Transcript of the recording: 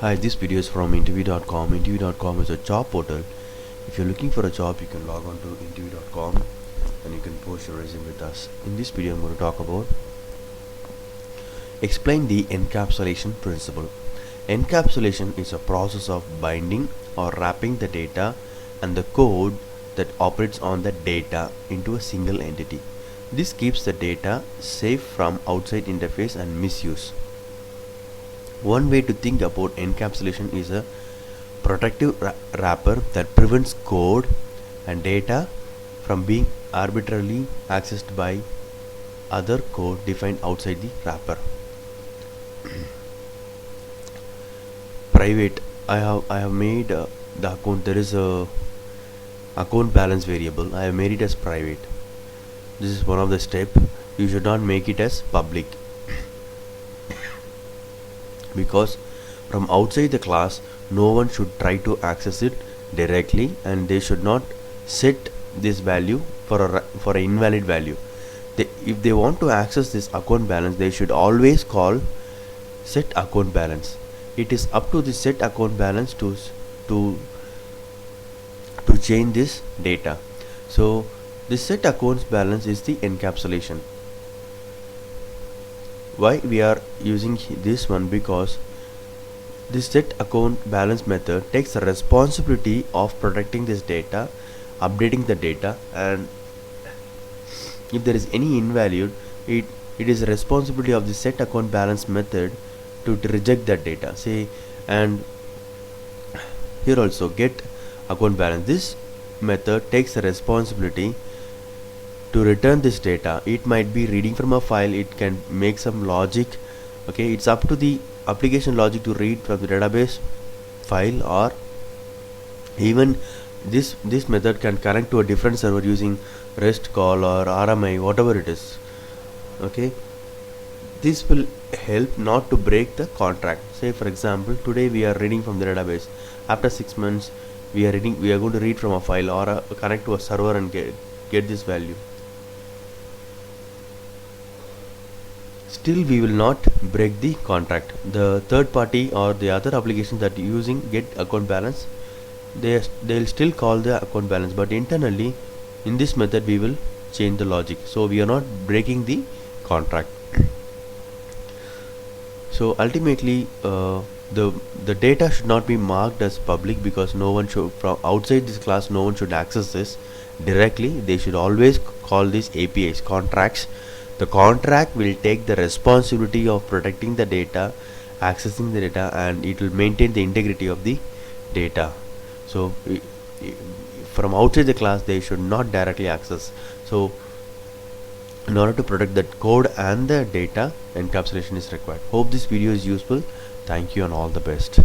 Hi, this video is from interview.com. Interview.com is a job portal. If you're looking for a job, you can log on to interview.com and you can post your resume with us. In this video, I'm going to talk about explain the encapsulation principle. Encapsulation is a process of binding or wrapping the data and the code that operates on the data into a single entity. This keeps the data safe from outside interface and misuse. One way to think about encapsulation is a protective wrapper that prevents code and data from being arbitrarily accessed by other code defined outside the wrapper. Private. I have made the account. There is a account balance variable. I have made it as private. This is one of the step. You should not make it as public, because from outside the class no one should try to access it directly, and they should not set this value for an invalid value. If they want to access this account balance, they should always call set account balance. It is up to the set account balance to change this data. So the set accounts balance is the encapsulation. Why we are using this one? Because this set account balance method takes the responsibility of protecting this data, updating the data, and if there is any invalid, it is the responsibility of the set account balance method to reject that data. Say, and here also get account balance. This method takes the responsibility to return this data. It might be reading from a file, it can make some logic. Okay, it's up to the application logic to read from the database file, or even this method can connect to a different server using REST call or RMI, whatever it is. Okay, this will help not to break the contract. Say for example, today we are reading from the database. After 6 months we are going to read from a file or connect to a server and get this value. Still we will not break the contract. The third party or the other application that using get account balance, they'll still call the account balance, but internally in this method we will change the logic, so we are not breaking the contract. So ultimately the data should not be marked as public, because no one should, from outside this class, no one should access this directly. They should always call these APIs contracts. The contract will take the responsibility of protecting the data, accessing the data, and it will maintain the integrity of the data. So from outside the class they should not directly access. So in order to protect that code and the data, encapsulation is required. Hope this video is useful. Thank you and all the best.